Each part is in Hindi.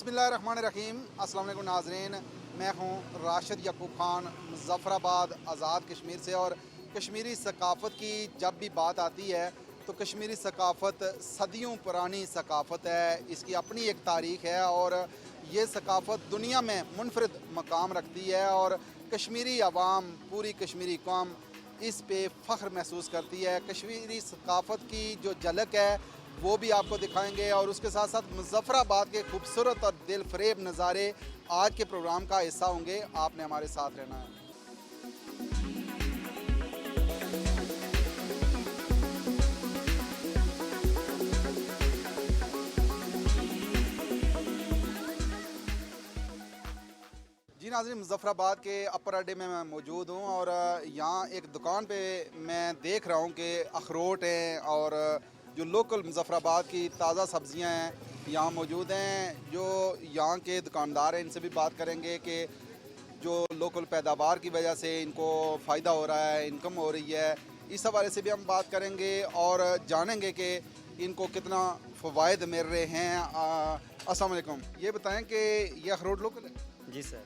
बिस्मिल्लाहिर्रहमानिर्रहीम। अस्सलाम वालेकुम नाज़रीन, मैं हूँ राशिद याकूब खान मुज़फ़्फ़राबाद आज़ाद कश्मीर से। और कश्मीरी सकाफ़त की जब भी बात आती है तो कश्मीरी सकाफ़त सदियों पुरानी सकाफ़त है, इसकी अपनी एक तारीख़ है और ये सकाफ़त दुनिया में मुनफरिद मकाम रखती है। और कश्मीरी अवाम, पूरी कश्मीरी कौम इस पे फ़ख्र महसूस करती है। कश्मीरी सकाफ़त की जो झलक है वो भी आपको दिखाएंगे और उसके साथ साथ मुज़फ़्फ़राबाद के खूबसूरत और दिल फरेब नज़ारे आज के प्रोग्राम का हिस्सा होंगे। आपने हमारे साथ रहना है। जी नाज़रीन, मुज़फ़्फ़राबाद के अपर अड्डे में मैं मौजूद हूँ और यहाँ एक दुकान पे मैं देख रहा हूँ कि अखरोट हैं और जो लोकल मुज़फ़्फ़राबाद की ताज़ा सब्ज़ियाँ हैं यहाँ मौजूद हैं। जो यहाँ के दुकानदार हैं इनसे भी बात करेंगे कि जो लोकल पैदावार की वजह से इनको फ़ायदा हो रहा है, इनकम हो रही है, इस हवाले से भी हम बात करेंगे और जानेंगे कि इनको कितना फ़वाइद मिल रहे हैं। अस्सलाम वालेकुम, ये बताएं कि ये अखरोट लोकल है? जी सर,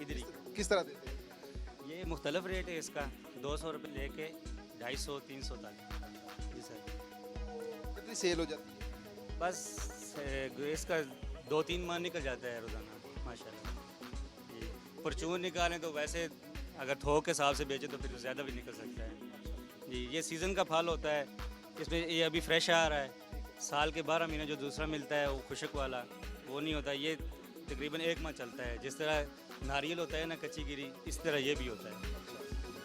इधर ही। किस तरह देते हैं? ये मुख्तलिफ रेट है इसका, 200 रुपये लेके 250-300 तक। जी सर, कितनी सेल हो जाती है? बस इसका 2-3 माह निकल जाता है रोज़ाना माशाल्लाह। जी, परचून निकालें तो वैसे अगर थोक के हिसाब से बेचें तो फिर ज़्यादा भी निकल सकता है। जी, ये सीज़न का फल होता है, इसमें ये अभी फ्रेश आ रहा है। साल के 12 महीने जो दूसरा मिलता है वो खुशक वाला वो नहीं होता, ये तकरीबन 1 माह चलता है। जिस तरह नारियल होता है ना कच्ची गिरी, इस तरह ये भी होता है।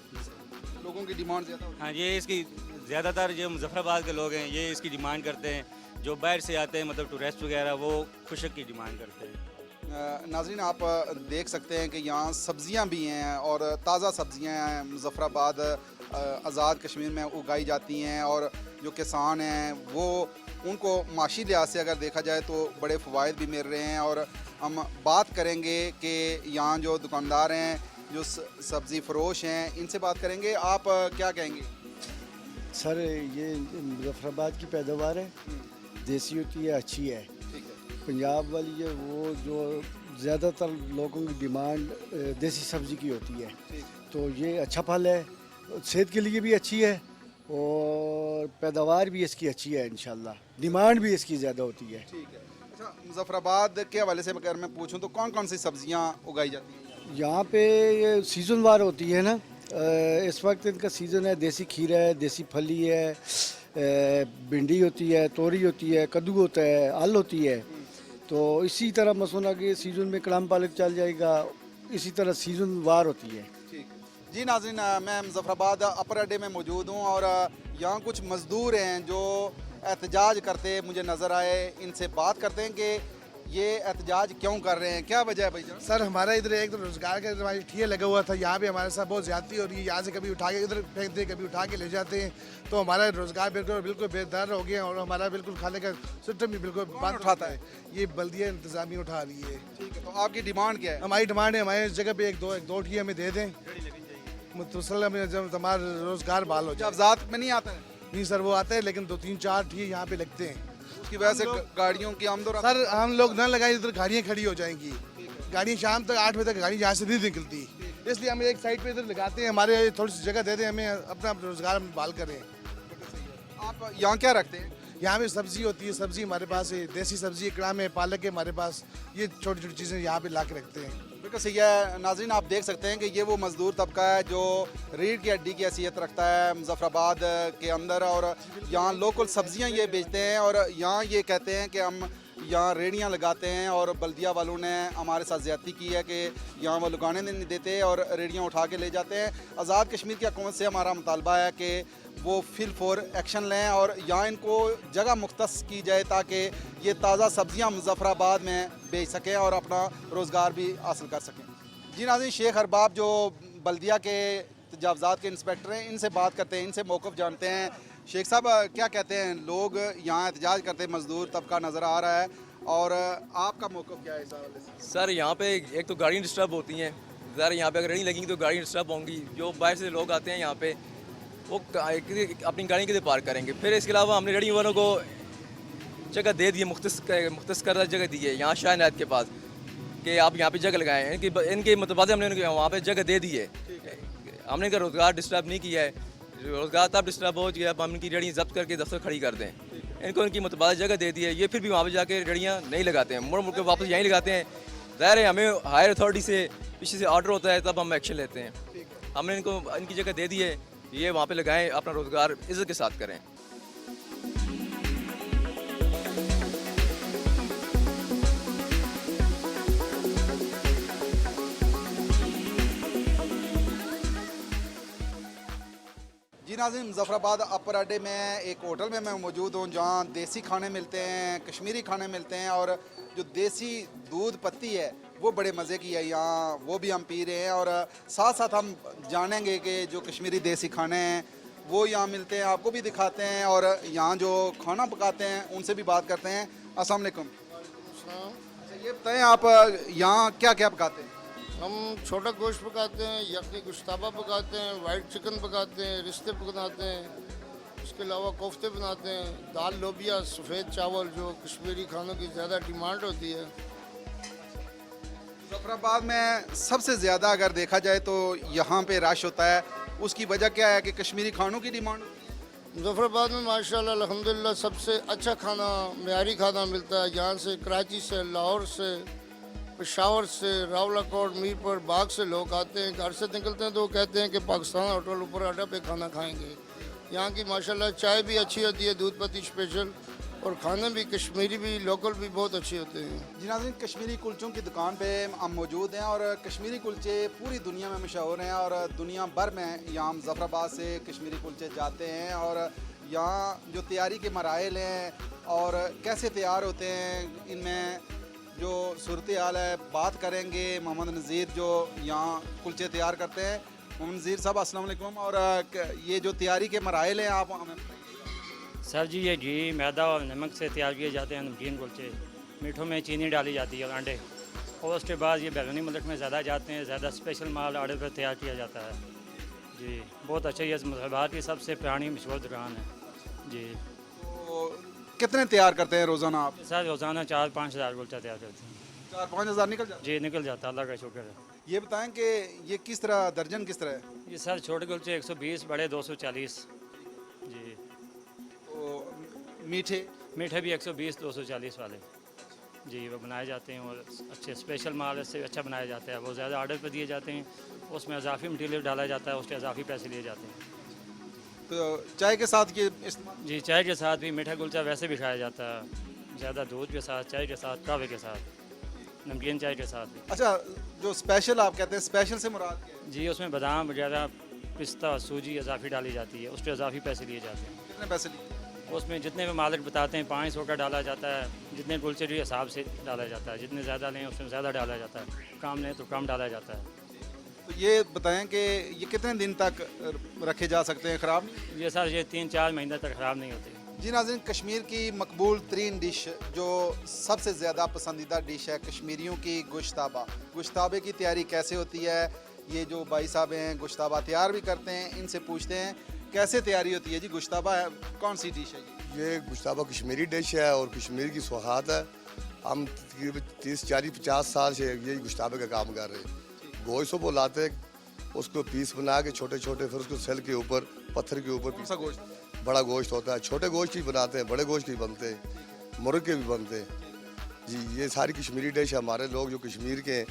जी सर। लोगों की डिमांड ज़्यादा होती हाँ, ये इसकी ज़्यादातर जो मुज़फ़्फ़राबाद के लोग हैं ये इसकी डिमांड करते हैं। जो बाहर से आते हैं मतलब टूरिस्ट वगैरह वो खुशक की डिमांड करते हैं। नाज़रीन, आप देख सकते हैं कि यहाँ सब्ज़ियाँ भी हैं और ताज़ा सब्ज़ियाँ हैं मुज़फ़्फ़राबाद आज़ाद कश्मीर में उगाई जाती हैं। और जो किसान हैं वो उनको माशी लिहाज से अगर देखा जाए तो बड़े फ़वाइद भी मिल रहे हैं। और हम बात करेंगे कि यहाँ जो दुकानदार हैं, जो सब्ज़ी फ़रोश हैं, इनसे बात करेंगे। आप क्या कहेंगे? सर ये मुज़फ़्फ़राबाद की पैदावार है, देसी होती है, अच्छी है। ठीक है। पंजाब वाली है वो जो ज़्यादातर लोगों की डिमांड देसी सब्ज़ी की होती है, ठीक तो ये अच्छा फल है, सेहत के लिए भी अच्छी है और पैदावार भी इसकी अच्छी है। इंशाल्लाह डिमांड भी इसकी ज़्यादा होती है। ठीक है। अच्छा, मुज़फ़्फ़राबाद के हवाले से अगर मैं पूछूं तो कौन कौन सी सब्ज़ियाँ उगाई जाती हैं? यहाँ पे ये सीज़न वार होती है ना, इस वक्त इनका सीज़न है। देसी खीरा है, देसी फली है, भिंडी होती है, तोरी होती है, कद्दू होता है, आल होती है। तो इसी तरह मसलन आगे सीज़न में कड़म पालक चल जाएगा, इसी तरह सीज़न वार होती है। ठीक है। जी नाज़रीन, मैं मुज़फ़्फ़राबाद अपर अड्डे में मौजूद हूँ और यहाँ कुछ मज़दूर हैं जो एहतजाज करते मुझे नज़र आए। इनसे बात करते हैं कि ये एहतजाज क्यों कर रहे हैं, क्या वजह है भाईजान? सर हमारा इधर एक तो रोजगार का हमारी ठिया लगा हुआ था, यहाँ पे हमारे साथ बहुत ज्यादती हो रही है। यहाँ से कभी उठा के इधर फेंक दे, कभी उठा के ले जाते हैं, तो हमारा रोजगार बिल्कुल बिल्कुल बेदार हो गया और हमारा बिल्कुल खाने का सिस्टम भी बिल्कुल बंद उठाता है? ये बल्दिया इंतजामिया उठा रही है। ठीक है, तो आपकी डिमांड क्या है? हमारी डिमांड है हमारे इस जगह पे एक दो ठिया हमें दे दें, मुतसल में जब हमारा रोजगार बहाल हो जाए। अफजात में नहीं आता है? नहीं सर, वो आते हैं लेकिन 2-3-4 ठिए यहाँ पे लगते हैं। उसकी वजह से गाड़ियों की आमदोरफ्त। सर हम लोग न लगाए, इधर गाड़ियाँ खड़ी हो जाएंगी। गाड़ियाँ शाम तक 8 बजे तक गाड़ी यहाँ से नहीं निकलती, इसलिए हम एक साइड पे इधर लगाते हैं। हमारे थोड़ी सी जगह दे दें, हमें अपना रोजगार हम बहाल करें। आप यहाँ क्या रखते हैं? यहाँ पे सब्जी होती है, सब्जी हमारे पास है, देसी सब्जी है, कड़ाम है, पालक है हमारे पास। ये छोटी छोटी चीज़ें यहाँ पे ला के रखते हैं। बिल्कुल सही है। नाज़रीन, आप देख सकते हैं कि ये वो मज़दूर तबका है जो रीढ़ की हड्डी की हैसियत रखता है मुज़फ़्फ़राबाद के अंदर। और यहाँ लोकल सब्ज़ियाँ ये बेचते हैं और यहाँ ये कहते हैं कि हम यहाँ रेड़ियाँ लगाते हैं और बल्दिया वालों ने हमारे साथ ज़्यादती की है कि यहाँ वो लगाने नहीं देते और रेड़ियाँ उठा के ले जाते हैं। आज़ाद कश्मीर की हुकूमत से हमारा मुतालबा है कि वो फिल फॉर एक्शन लें और यहाँ इनको जगह मुख्तस की जाए ताकि ये ताज़ा सब्ज़ियाँ मुज़फ़्फ़राबाद में बेच सकें और अपना रोज़गार भी हासिल कर सकें। जी नाज़रीन, शेख अरबाब जो बल्दिया के तजावज़ात के इंस्पेक्टर हैं, इनसे बात करते हैं, इनसे मौक़िफ़ जानते हैं। शेख साहब, क्या कहते हैं? लोग यहाँ एहतजाज करते मज़दूर तबका नज़र आ रहा है और आपका मौक़िफ़ क्या है इस हवाले से? सर यहाँ पे एक तो गाड़ियाँ डिस्टर्ब होती हैं, ज़रा यहाँ पे अगर रेडी लगेंगी तो गाड़ी डिस्टर्ब होंगी। जो बाहर से लोग आते हैं यहाँ पे वो अपनी गाड़ी के लिए पार्क करेंगे। फिर इसके अलावा हमने रेडी वालों को जगह दे दी है, मुख्तस करदा जगह दी है यहाँ शाहनाद के पास कि आप यहाँ पे जगह लगाएं। इनके मुतबाद हमने उनको वहाँ पे जगह दे दी है। हमने इनका रोज़गार डिस्टर्ब नहीं किया है। रोज़गार तब डिस्टर्ब हो गया अब हम इनकी रेडियाँ जब्त करके दफ्तर खड़ी कर दें। इनको इनकी मुतबाद जगह दे दी है, ये फिर भी वहाँ पे जाके रेडियाँ नहीं लगाते हैं, मुड़ मुड़ के वापस यहीं लगाते हैं। ज़ाहिर है हमें हायर अथॉरिटी से पीछे से ऑर्डर होता है तब हम एक्शन लेते हैं। हमने इनको इनकी जगह दे दी है, ये वहाँ पे लगाएं, अपना रोज़गार इज़्ज़त के साथ करें। जी नाज़रीन, मुज़फ़्फ़राबाद अपर अड्डे में एक होटल में मैं मौजूद हूँ जहाँ देसी खाने मिलते हैं, कश्मीरी खाने मिलते हैं और जो देसी दूध पत्ती है वो बड़े मज़े की है यहाँ, वो भी हम पी रहे हैं और साथ साथ हम जानेंगे कि जो कश्मीरी देसी खाने हैं वो यहाँ मिलते हैं, आपको भी दिखाते हैं और यहाँ जो खाना पकाते हैं उनसे भी बात करते हैं। अस्सलाम वालेकुम। अच्छा ये बताएँ आप यहाँ क्या क्या पकाते हैं? हम छोटा गोश्त पकाते हैं, यखनी गुश्ताबा पकाते हैं, वाइट चिकन पकाते हैं, रिश्ते पकाते हैं, उसके अलावा कोफ्ते बनाते हैं, दाल लोबिया, सफ़ेद चावल जो कश्मीरी खानों की ज़्यादा डिमांड होती है। मुज़फ़्फ़राबाद में सबसे ज़्यादा अगर देखा जाए तो यहाँ पे रश होता है, उसकी वजह क्या है कि कश्मीरी खानों की डिमांड? मुज़फ़्फ़राबाद में माशाल्लाह अल्हम्दुलिल्लाह सबसे अच्छा खाना, मेयारी खाना मिलता है। यहाँ से कराची से, लाहौर से, पेशावर से, रावलाकोट, मीरपुर, बाग से लोग आते हैं। घर से निकलते हैं तो वो कहते हैं कि पाकिस्तान होटल ऊपर अड्डा पे खाना खाएंगे। यहाँ की माशाल्लाह चाय भी अच्छी होती है, दूध पत्ती स्पेशल, और खाने भी कश्मीरी भी लोकल भी बहुत अच्छे होते हैं। जी नाज़रीन, कश्मीरी कुलचों की दुकान पे हम मौजूद हैं और कश्मीरी कुलचे पूरी दुनिया में मशहूर हैं और दुनिया भर में यहाँ मुज़फ़्फ़राबाद से कश्मीरी कुलचे जाते हैं और यहाँ जो तैयारी के मराइल हैं और कैसे तैयार होते हैं, इनमें जो सूरत हाल है बात करेंगे। मोहम्मद नज़ीर जो यहाँ कुलचे तैयार करते हैं। मोहम्मद नज़ीर साहब अस्सलाम वालेकुम। और ये जो तैयारी के मराइल हैं आप हमें बताइए। सर जी ये घी, मैदा और नमक से तैयार किए जाते हैं नमकीन कुलचे। मीठों में चीनी डाली जाती है और अंडे, और उसके बाद ये बैरूनी मुल्क में ज़्यादा जाते हैं। ज़्यादा स्पेशल माल ऑर्डर पर तैयार किया जाता है जी। बहुत अच्छा, ये मुज़फ़्फ़राबाद की सबसे पुरानी मशहूर दुकान है जी। तो कितने तैयार करते हैं रोज़ाना आप? सर रोज़ाना 4-5 हज़ार कुलचा तैयार करते हैं 4-5 हज़ार निकल जाते जी। निकल जाता है, अल्लाह का शुक्र है। ये बताएं कि ये किस तरह दर्जन किस तरह है? ये सर छोटे कुलचे 120, बड़े 240 जी। तो मीठे मीठे भी 120-240 वाले जी वो बनाए जाते हैं और अच्छे स्पेशल माल से अच्छा बनाया जाता है। वो ज़्यादा ऑर्डर पर दिए जाते हैं, उसमें इजाफी मटीरियल डाला जाता है, उसके इजाफी पैसे लिए जाते हैं तो चाय के साथ ये इस्तेमाल? जी। चाय के साथ भी मीठा कुलचा वैसे भी खाया जाता है, ज़्यादा दूध के साथ, चाय के साथ, कहवे के साथ, नमकीन चाय के साथ भी। अच्छा, जो स्पेशल आप कहते हैं, स्पेशल से मुराद क्या है? जी उसमें बादाम वगैरह, पिस्ता, सूजी इजाफी डाली जाती है, उसके इजाफी पैसे लिए जाते हैं। कितने पैसे लिए? उसमें जितने भी मालिक बताते हैं 500 का डाला जाता है, जितने कुलचे के हिसाब से डाला जाता है। जितने ज़्यादा लें उसमें ज़्यादा डाला जाता है, कम लें तो कम डाला जाता है। तो ये बताएं कि ये कितने दिन तक रखे जा सकते हैं, ख़राब नहीं? ये सर ये 3-4 महीने तक ख़राब नहीं होते। जी नाज़रीन, कश्मीर की मकबूल तरीन डिश जो सबसे ज़्यादा पसंदीदा डिश है कश्मीरियों की, गोश्ताबा। गोश्ताबे की तैयारी कैसे होती है, ये जो भाई साहब हैं गोश्ताबा तैयार भी करते हैं, इनसे पूछते हैं कैसे तैयारी होती है। जी गोश्ताबा है कौन सी डिश है ये गुश्ताबा कश्मीरी डिश है और कश्मीर की सौगात है। हम तकरीबन 30-40-50 साल से यही गुश्ताबे का काम कर रहे हैं। गोश्त को लाते, उसको पीस बना के छोटे छोटे, फिर उसको सेल के ऊपर, पत्थर के ऊपर कौन सा गोश्त? बड़ा गोश्त होता है, छोटे गोश्त की बनाते हैं, बड़े गोश्त की बनते हैं, मुर्ग के भी बनते हैं जी। ये सारी कश्मीरी डिश है। हमारे लोग जो कश्मीर के हैं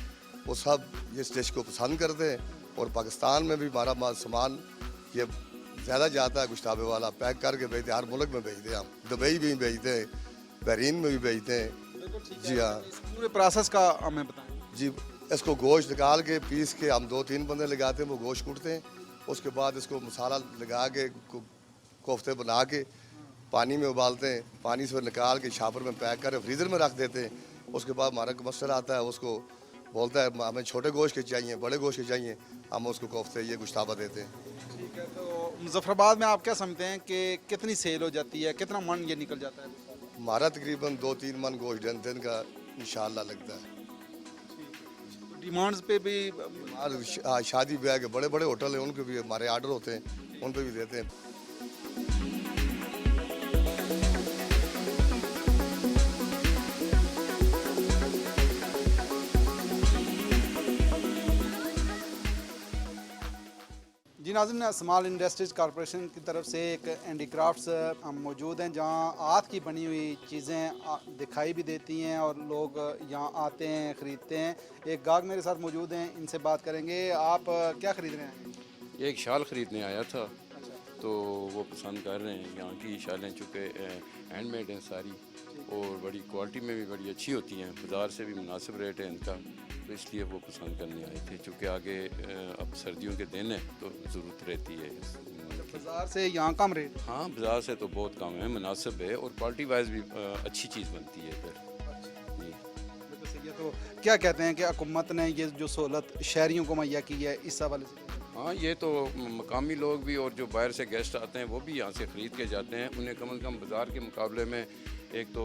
वो सब इस डिश को पसंद करते हैं और पाकिस्तान में भी हमारा सामान ये ज़्यादा जाता है गुश्ताबे वाला, पैक करके भेजते हैं, हर मुल्क में भेजते हैं। हम दुबई भी भेजते हैं, बहरीन में भी भेजते हैं जी। हाँ पूरे प्रोसेस का हमें बताएं जी। इसको गोश्त निकाल के पीस के हम 2-3 बंदे लगाते हैं, वो गोश्त कूटते हैं। उसके बाद इसको मसाला लगा के कोफ्ते बना के पानी में उबालते हैं, पानी से निकाल के छापर में पैक कर फ्रीज़र में रख देते हैं। उसके बाद हमारा कमस्टर आता है, उसको बोलता है हमें छोटे गोश्त के चाहिए, बड़े गोश्त के चाहिए, हम उसको कोफ्ते ये गुश्ताबा देते हैं। ठीक है। तो मुज़फ़्फ़राबाद में आप क्या समझते हैं कि कितनी सेल हो जाती है, कितना मन ये निकल जाता है? हमारा तकरीबन 2-3 मन गोश्त दिन का इंशाल्लाह लगता है। डिमांड्स पे भी और शादी ब्याह के बड़े बड़े होटल हैं, उनके भी हमारे आर्डर होते हैं, उन पे भी देते हैं। जी नाज़रीन, स्मॉल इंडस्ट्रीज़ कॉरपोरेशन की तरफ से एक हैंडीक्राफ्ट्स हम मौजूद हैं जहां हाथ की बनी हुई चीज़ें दिखाई भी देती हैं और लोग यहां आते हैं, ख़रीदते हैं। एक गाहक मेरे साथ मौजूद हैं, इनसे बात करेंगे। आप क्या ख़रीद रहे हैं? एक शाल ख़रीदने आया था तो वो पसंद कर रहे हैं। यहाँ की शालें चूँकि हैंडमेड हैं सारी और बड़ी क्वालिटी में भी बड़ी अच्छी होती हैं, बाज़ार से भी मुनासिब रेट है इनका, तो इसलिए वो पसंद करने आए थे। चूँकि आगे अब सर्दियों के दिन है तो ज़रूरत रहती है बाज़ार से यहाँ कम रेट? हाँ, बाज़ार से तो बहुत कम है, मुनासिब है और क्वालिटी वाइज भी अच्छी चीज़ बनती है इधर जी। बिल्कुल सही है। तो क्या कहते हैं कि हुकूमत ने ये जो सहूलत शहरियों को मुहैया की है, इस हवाले से? हाँ, ये तो मकामी लोग भी और जो बाहर से गेस्ट आते हैं वो भी यहाँ से ख़रीद के जाते हैं। उन्हें कम से कम बाज़ार के मुकाबले में एक तो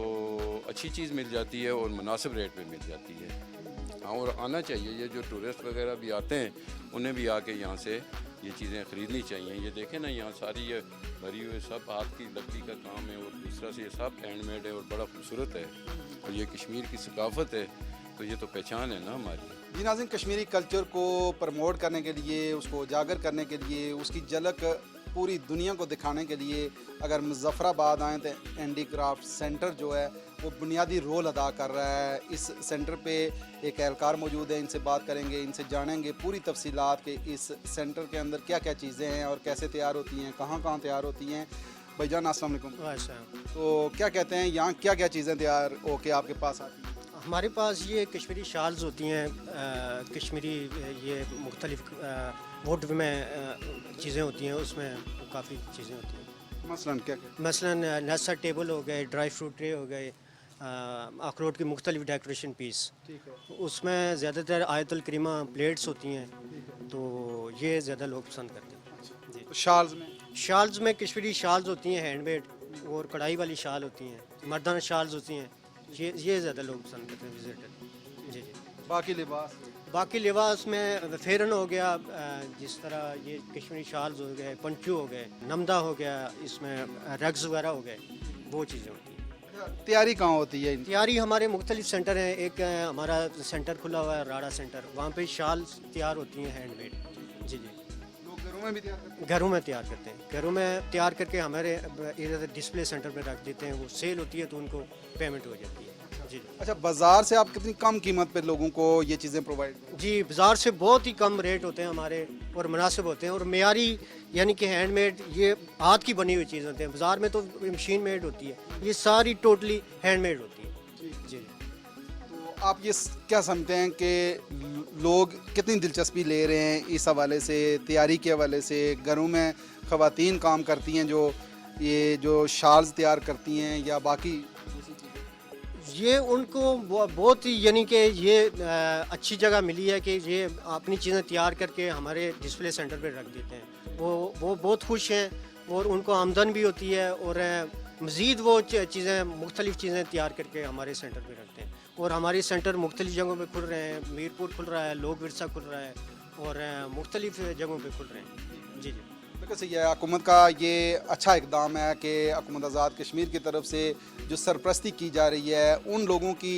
अच्छी चीज़ मिल जाती है और मुनासिब रेट पे मिल जाती है। हाँ, और आना चाहिए, ये जो टूरिस्ट वगैरह भी आते हैं उन्हें भी आके यहाँ से ये चीज़ें ख़रीदनी चाहिए। ये देखें ना, यहाँ सारी ये भरी हुई सब हाथ की लकड़ी का काम है और दूसरा से ये सब हैंडमेड है और बड़ा खूबसूरत है और ये कश्मीर की सकाफ़त है, तो ये तो पहचान है ना हमारी। जी नाज़रीन, कश्मीरी कल्चर को प्रमोट करने के लिए, उसको उजागर करने के लिए, उसकी झलक पूरी दुनिया को दिखाने के लिए अगर मुज़फ़्फ़राबाद आएँ तो हैंडीक्राफ्ट सेंटर जो है वो बुनियादी रोल अदा कर रहा है। इस सेंटर पे एक एहलकार मौजूद है, इनसे बात करेंगे, इनसे जानेंगे पूरी तफसीलात के इस सेंटर के अंदर क्या क्या चीज़ें हैं और कैसे तैयार होती हैं, कहाँ कहाँ तैयार होती हैं। भाईजान अस्सलाम वालेकुम। तो क्या कहते हैं, यहाँ क्या क्या चीज़ें तैयार होके आपके पास आती हैं? हमारे पास ये कश्मीरी शाल्स होती हैं, कश्मीरी ये मुख्तलिफ वुड में चीज़ें होती हैं, उसमें काफ़ी चीज़ें होती हैं। मसलन क्या क्या? मसलन नसा टेबल हो गए, ड्राई फ्रूट ट्रे हो गए, अखरोट की मुख्तलिफ डेकोरेशन पीस, ठीक है। उसमें ज़्यादातर आयतुल करीमा प्लेट्स होती हैं, तो ये ज़्यादा लोग पसंद करते हैं जी। तो शाल्स में? शाल्स में कश्मीरी शाल्स होती हैं हैंडमेड और कढ़ाई वाली शाल होती हैं, मर्दाना शाल्स होती हैं, ये ज़्यादा लोग पसंद करते हैं विजिटर जी जी। बाकी लिबास? बाकी लिबास में फेरन हो गया, जिस तरह ये कश्मीरी शाल्स हो गए, पंचू हो गए, नमदा हो गया, इसमें रग्स वगैरह हो गए, वो चीज़ें होती हैं। तैयारी कहाँ होती है? तैयारी हमारे मुख्तलिफ सेंटर हैं, एक हमारा सेंटर खुला हुआ है राड़ा सेंटर, वहाँ पे शाल तैयार होती हैं हैंडमेड जी जी। लोग घरों में भी तैयार करते हैं? घरों में तैयार करते हैं, घरों में तैयार करके हमारे इधर डिस्प्ले सेंटर में रख देते हैं, वो सेल होती है तो उनको पेमेंट हो जाती है जी जी। अच्छा, बाज़ार से आप कितनी कम कीमत पे लोगों को ये चीज़ें प्रोवाइड? जी, बाज़ार से बहुत ही कम रेट होते हैं हमारे और मुनासिब होते हैं और मेयारी, यानी कि हैंडमेड, ये हाथ की बनी हुई चीज़ होते हैं। बाज़ार में तो मशीन मेड होती है, ये सारी टोटली हैंडमेड होती है जी। तो आप ये क्या समझते हैं कि लोग कितनी दिलचस्पी ले रहे हैं इस हवाले से, तैयारी के हवाले से? घरों में ख़वातीन काम करती हैं जो ये जो शाल्स तैयार करती हैं या बाकी ये उनको बहुत ही, यानी कि ये अच्छी जगह मिली है कि ये अपनी चीज़ें तैयार करके हमारे डिस्प्ले सेंटर पे रख देते हैं। वो बहुत खुश हैं और उनको आमदन भी होती है और मज़ीद वो चीज़ें, मुख्तलिफ़ चीज़ें तैयार करके हमारे सेंटर पे रखते हैं। और हमारे सेंटर मुख्तलिफ़ जगहों पे खुल रहे हैं, मीरपुर खुल रहा है, लोक विरसा खुल रहा है और मुख्तलिफ़ जगहों पे खुल रहे हैं जी जी। बिल्कुल सही है। हुकूमत का ये अच्छा इकदाम है कि हुकूमत आज़ाद कश्मीर की तरफ से जो सरपरस्ती की जा रही है उन लोगों की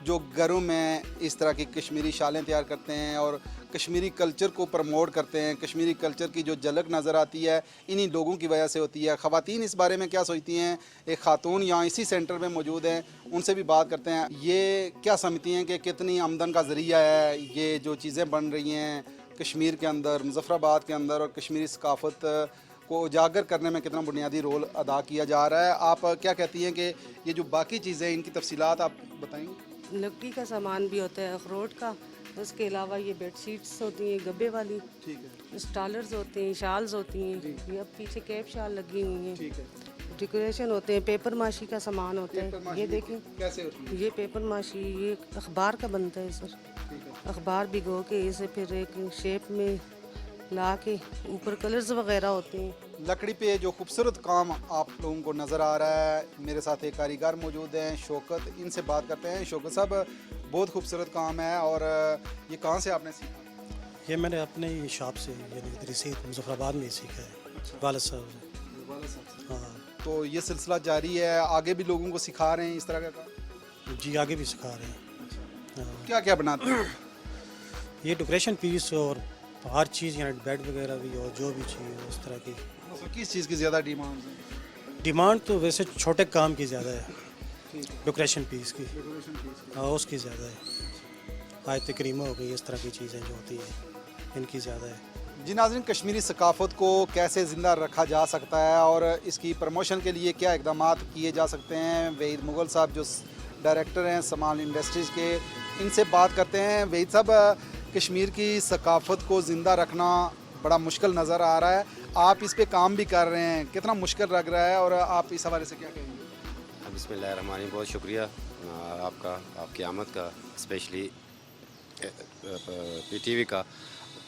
जो घरों में इस तरह की कश्मीरी शालें तैयार करते हैं और कश्मीरी कल्चर को प्रमोट करते हैं। कश्मीरी कल्चर की जो झलक नज़र आती है इन्हीं लोगों की वजह से होती है। ख़वातीन इस बारे में क्या सोचती हैं? एक खातून यहाँ इसी सेंटर में मौजूद हैं, उनसे भी बात करते हैं। ये क्या समझती हैं कि कितनी आमदन का ज़रिया है ये जो चीज़ें बन रही हैं कश्मीर के अंदर, मुज़फ़्फ़राबाद के अंदर, और कश्मीरी सकाफ़त को उजागर करने में कितना बुनियादी रोल अदा किया जा रहा है? आप क्या कहती हैं कि ये जो बाकी चीज़ें इनकी तफसीलात आप बताएंगे? लकड़ी का सामान भी होता है, अखरोट का, उसके अलावा ये बेड शीट्स होती हैं गब्बे वाली, ठीक है, स्टॉलर्स होते हैं, शाल्स होती हैं, ये अब पीछे कैप शाल लगी हुई हैं, ठीक है। डेकोरेशन होते हैं, पेपर माशी का सामान होता पेपर है। माशी ये देखें, कैसे होती है? ये पेपर माशी, ये अखबार का बनता है सर। ठीक है, अखबार भिगो के इसे फिर एक शेप में ला के ऊपर कलर्स वगैरह होते हैं। लकड़ी पे जो खूबसूरत काम आप लोगों को नज़र आ रहा है, मेरे साथ एक कारीगर मौजूद हैं शौकत, इनसे बात करते हैं। शौकत साहब, बहुत खूबसूरत काम है और ये कहाँ से आपने सीखा? ये मैंने अपने ही शॉप से, यानी रिसीत मुज़फ़्फ़राबाद में ही सीखा है, वालिद साहब से। हाँ तो ये सिलसिला जारी है, आगे भी लोगों को सिखा रहे हैं इस तरह का काम? जी, आगे भी सिखा रहे हैं। हाँ। क्या क्या बनाते हैं? ये डेकोरेशन पीस और तो हर चीज़ यानी बेड वगैरह भी और जो भी चाहिए उस तरह की मतलब किस चीज़ की ज़्यादा डिमांड है? डिमांड तो वैसे छोटे काम की ज़्यादा है, डेकोरेशन पीस की, हाँ उसकी ज़्यादा है। आयत करीमा हो गई, इस तरह की चीज़ें जो होती है इनकी ज़्यादा है। जी नाज़रीन, कश्मीरी सकाफ़त को कैसे ज़िंदा रखा जा सकता है और इसकी प्रमोशन के लिए क्या इकदाम किए जा सकते हैं, वहीद मुग़ल साहब जो डायरेक्टर हैं समाल इंडस्ट्रीज़ के, इनसे बात करते हैं। वहीद साहब, कश्मीर की सकाफ़त को ज़िंदा रखना बड़ा मुश्किल नज़र आ रहा है, आप इस पे काम भी कर रहे हैं, कितना मुश्किल लग रहा है और आप इस हवाले से क्या कहेंगे? बिस्मिल्लाहिर्रहमानिर्रहीम, बहुत शुक्रिया आपका, आपकी आमद का, स्पेशली पीटीवी का।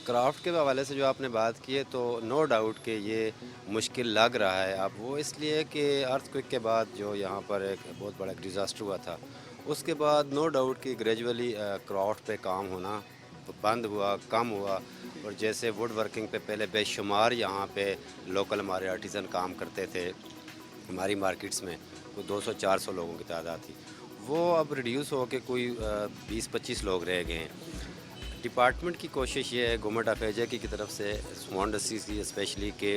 क्राफ्ट के हवाले से जो आपने बात की है तो नो डाउट कि ये मुश्किल लग रहा है। अब वो इसलिए कि अर्थक्वेक के बाद जो यहाँ पर एक बहुत बड़ा डिज़ास्टर हुआ था, उसके बाद नो डाउट कि ग्रेजुअली क्राफ्ट पे काम होना बंद हुआ, कम हुआ। और जैसे वुड वर्किंग पे पहले बेशुमार यहाँ पे लोकल हमारे आर्टिज़न काम करते थे हमारी मार्केट्स में, तो 200-400 लोगों की तादाद थी, वो अब रिड्यूस हो के कोई 20-25 लोग रह गए हैं। डिपार्टमेंट की कोशिश ये है गवर्नमेंट ऑफ एजे की तरफ से स्मॉल इंडस्ट्रीज़ की स्पेशली कि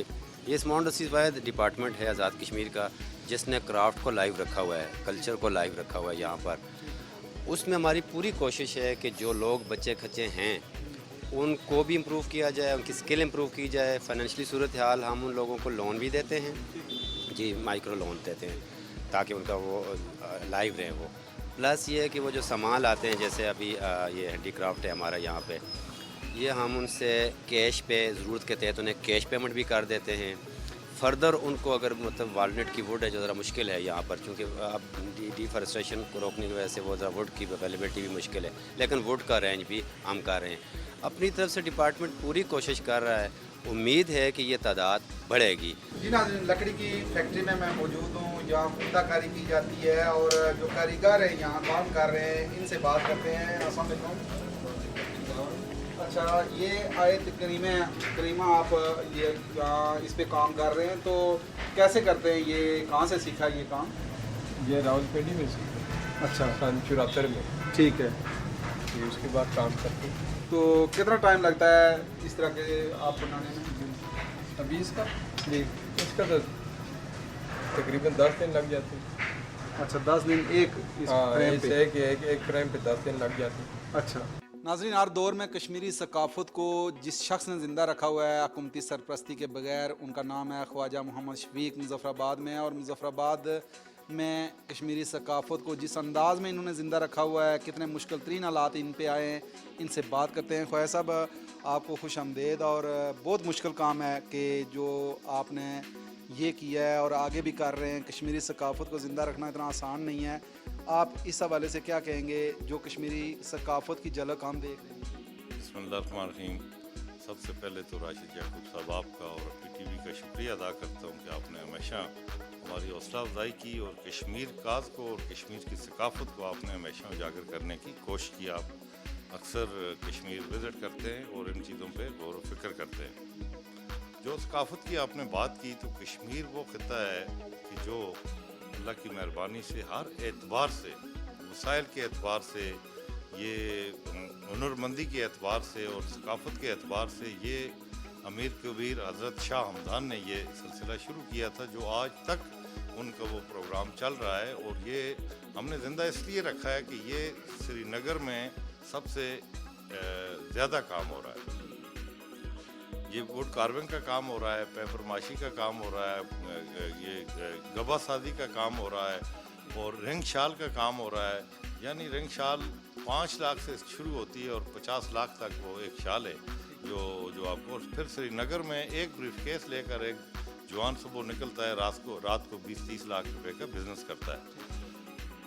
ये स्मॉल इंडस्ट्रीज़ वाहिद डिपार्टमेंट है आज़ाद कश्मीर का जिसने क्राफ्ट को लाइव रखा हुआ है, कल्चर को लाइव रखा हुआ है यहाँ पर। उसमें हमारी पूरी कोशिश है कि जो लोग बच्चे खच्चे हैं उनको भी इम्प्रूव किया जाए, उनकी स्किल इम्प्रूव की जाए। फाइनेंशियली सूरत हाल हम उन लोगों को लोन भी देते हैं, जी माइक्रो लोन देते हैं ताकि उनका वो लाइव रहे वो। प्लस ये है कि वो जो सामान लाते हैं, जैसे अभी ये हैंडीक्राफ्ट है हमारा यहाँ पे, ये हम उनसे कैश पे ज़रूरत के तहत उन्हें कैश पेमेंट भी कर देते हैं। फर्दर उनको अगर मतलब वालनट की वुड है जो ज़रा मुश्किल है यहाँ पर, क्योंकि अब डिफॉरेस्टेशन को रोकने की वजह से वो ज़रा वुड की अवेलेबिलिटी भी मुश्किल है, लेकिन वुड का रेंज भी हम कर रहे हैं। अपनी तरफ से डिपार्टमेंट पूरी कोशिश कर रहा है, उम्मीद है कि ये तादाद बढ़ेगी। जी नाज़रीन, लकड़ी की फैक्ट्री में मैं मौजूद हूँ, यहाँ पुख्ताकारी की जाती है और जो कारीगर हैं यहाँ काम कर रहे हैं, इनसे बात करते हैं। अस्सलाम वालेकुम। अच्छा, ये आयत करीमा आप ये इस पे काम कर रहे हैं, तो कैसे करते हैं, ये कहाँ से सीखा ये काम? ये रावलपिंडी में सीखा। अच्छा, सन 74 में। ठीक है। फिर उसके बाद काम करते हैं। तो कितना टाइम लगता है इस तरह के आप बनाने में? अभी इसका जी, इसका तो तकरीबन 10 दिन लग जाते हैं। अच्छा, 10 दिन एक फ्रेम पे? एक फ्रेम पे 10 दिन लग जाते हैं। अच्छा नाज़रीन, हर दौर में कश्मीरी सकाफ़त को जिस शख्स ने ज़िंदा रखा हुआ है हुकूमती सरपरस्ती के बगैर, उनका नाम है ख्वाजा मोहम्मद शफीक मुज़फ़्फ़राबाद में। और मुज़फ़्फ़राबाद में कश्मीरी सकाफ़त को जिस अंदाज़ में इन्होंने ज़िंदा रखा हुआ है, कितने मुश्किल तरीन हालात इन पे आए हैं, इनसे बात करते हैं। ख्वाजा साहब, आपको खुश आमदेद। और बहुत मुश्किल काम है कि जो आपने ये किया है और आगे भी कर रहे हैं। कश्मीरी सकाफ़त को ज़िंदा रखना इतना आसान नहीं है। आप इस हवाले से क्या कहेंगे, जो कश्मीरी सकाफ़त की झलक हम देख रहे हैं? बिस्मिल्लाहिर्रहमानिर्रहीम। सबसे पहले तो राशिद याकूब साहब आपका और पीटीवी का शुक्रिया अदा करता हूँ कि आपने हमेशा हमारी हौसला अफजाई की और कश्मीर काज को और कश्मीर की सकाफ़त को आपने हमेशा उजागर करने की कोशिश की। आप अक्सर कश्मीर विज़िट करते हैं और इन चीज़ों पे गौर व फिक्र करते हैं। जो सकाफ़त की आपने बात की, तो कश्मीर वो खिता है कि जो अल्लाह की मेहरबानी से हर एतबार से, वसाइल के एतबार से, ये हुनरमंदी के एतबार से और सकाफ़त के एतबार से, ये अमीर कबीर हज़रत शाह हमदान ने ये सिलसिला शुरू किया था जो आज तक उनका वो प्रोग्राम चल रहा है। और ये हमने ज़िंदा इसलिए रखा है कि ये श्रीनगर में सबसे ज़्यादा काम हो रहा है। ये वुड कार्विंग का काम हो रहा है, पेपर माशी का काम हो रहा है, ये गबा सादी का काम हो रहा है और रिंग शाल का काम हो रहा है। यानी रिंग शाल 5 लाख से शुरू होती है और 50 लाख तक वो एक शाल है जो आपको। फिर श्रीनगर में एक ब्रीफकेस लेकर एक जवान सुबह निकलता है, रात को 20-30 लाख रुपए का बिजनेस करता है।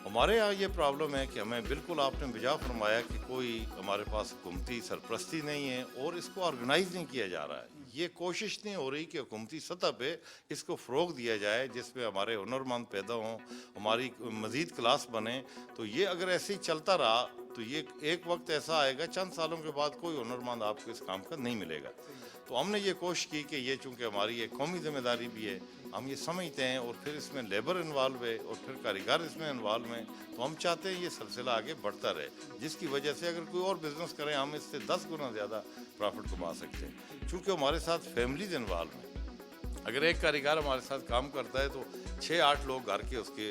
हमारे यहाँ ये प्रॉब्लम है कि हमें बिल्कुल आपने बिजा फरमाया कि कोई हमारे पास हुकूमती सरपरस्ती नहीं है और इसको ऑर्गेनाइज नहीं किया जा रहा है। ये कोशिश नहीं हो रही कि हुकूमती सतह पे इसको फ़रोग दिया जाए जिसमें हमारे हुनरमंद पैदा हों, हमारी मज़ीद क्लास बने। तो ये अगर ऐसे ही चलता रहा तो ये एक वक्त ऐसा आएगा, चंद सालों के बाद कोई हुनरमंद आपको इस काम का नहीं मिलेगा। तो हमने ये कोशिश की कि ये चूँकि हमारी एक कौमी जिम्मेदारी भी है, हम ये समझते हैं और फिर इसमें लेबर इन्वॉल्व है और फिर कारीगर इसमें इन्वॉल्व हैं, तो हम चाहते हैं ये सिलसिला आगे बढ़ता रहे, जिसकी वजह से अगर कोई और बिज़नेस करें हम इससे 10 गुना ज़्यादा प्रॉफिट कमा सकते हैं। चूँकि हमारे साथ फैमिलीज इन्वॉल्व हैं, अगर एक कारीगर हमारे साथ काम करता है तो 6-8 लोग घर के उसके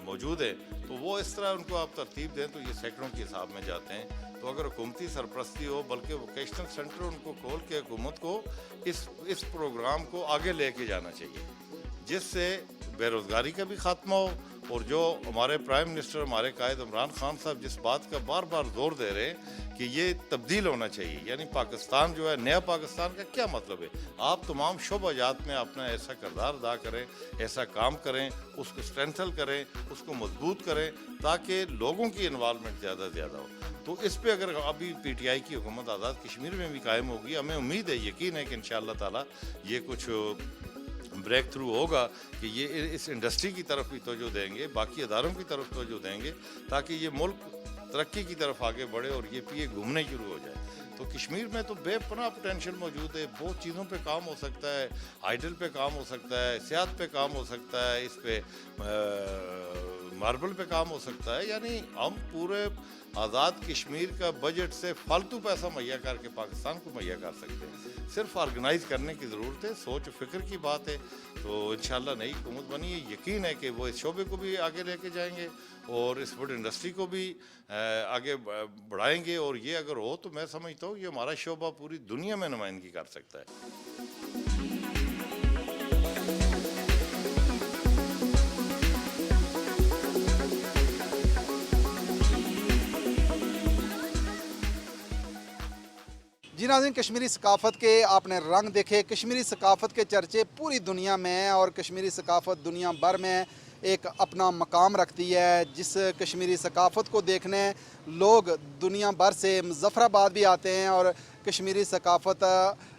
मौजूद हैं, तो वो इस तरह उनको आप तरतीब दें तो ये सेक्टरों के हिसाब में जाते हैं। तो अगर हुकूमती सरपरस्ती हो, बल्कि वोकेशनल सेंटर उनको खोल के हुकूमत को इस प्रोग्राम को आगे लेके जाना चाहिए, जिससे बेरोज़गारी का भी ख़ात्मा हो। और जो हमारे प्राइम मिनिस्टर, हमारे कायद इमरान खान साहब जिस बात का बार बार जोर दे रहे हैं कि ये तब्दील होना चाहिए, यानी पाकिस्तान जो है, नया पाकिस्तान का क्या मतलब है, आप तमाम शोबाजात में अपना ऐसा किरदार अदा करें, ऐसा काम करें, उसको स्ट्रेंथन करें, उसको मजबूत करें, ताकि लोगों की इन्वॉल्वमेंट ज़्यादा से ज़्यादा हो। तो इस पे अगर अभी PTI की हुकूमत आज़ाद कश्मीर में भी कायम होगी, हमें उम्मीद है, यकीन है कि इंशाअल्लाह ताला ये कुछ ब्रेक थ्रू होगा कि ये इस इंडस्ट्री की तरफ भी तवज्जो देंगे, बाकी अदारों की तरफ तवज्जो देंगे, ताकि ये मुल्क तरक्की की तरफ आगे बढ़े और ये पिए घूमने शुरू हो जाए। तो कश्मीर में तो बेपनाह पोटेंशियल मौजूद है, बहुत चीज़ों पे काम हो सकता है, हाइडल पे काम हो सकता है, सियाहत पे काम हो सकता है, इस पे मार्बल पे काम हो सकता है। यानी हम पूरे आज़ाद कश्मीर का बजट से फालतू पैसा मुहैया करके पाकिस्तान को मुहैया कर सकते हैं, सिर्फ ऑर्गेनाइज करने की ज़रूरत है, सोच फ़िक्र की बात है। तो इंशाल्लाह नई हुकूमत बनी है, यकीन है कि वो इस शोबे को भी आगे लेके जाएंगे और इस वुड इंडस्ट्री को भी आगे बढ़ाएंगे। और ये अगर हो तो मैं समझता हूँ ये हमारा शोबा पूरी दुनिया में नुमाइंदगी कर सकता है। जी नाज़रीन, कश्मीरी सकाफ़त के आपने रंग देखे। कश्मीरी सकाफ़त के चर्चे पूरी दुनिया में हैं और कश्मीरी सकाफ़त दुनिया भर में एक अपना मकाम रखती है। जिस कश्मीरी सकाफ़त को देखने लोग दुनिया भर से मुज़फ़्फ़राबाद भी आते हैं और कश्मीरी सकाफ़त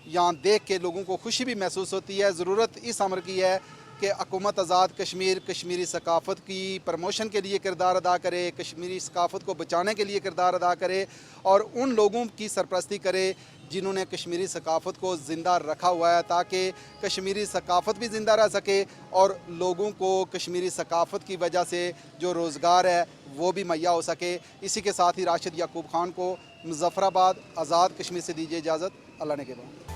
यहाँ देख के लोगों को खुशी भी महसूस होती है। ज़रूरत इस अमर की है कि हुकूमत आज़ाद कश्मीर कश्मीरी सकाफ़त की प्रमोशन के लिए किरदार अदा करे, कश्मीरी सकाफ़त को बचाने के लिए किरदार अदा करे और उन लोगों की सरपरस्ती करे जिन्होंने कश्मीरी सकाफ़त को ज़िंदा रखा हुआ है, ताकि कश्मीरी सकाफ़त भी ज़िंदा रह सके और लोगों को कश्मीरी सकाफ़त की वजह से जो रोज़गार है वो भी मुहैया हो सके। इसी के साथ ही राशिद याकूब ख़ान को मुज़फ़्फ़राबाद आज़ाद कश्मीर से दीजिए इजाज़त। अल्लाह ने के बाद।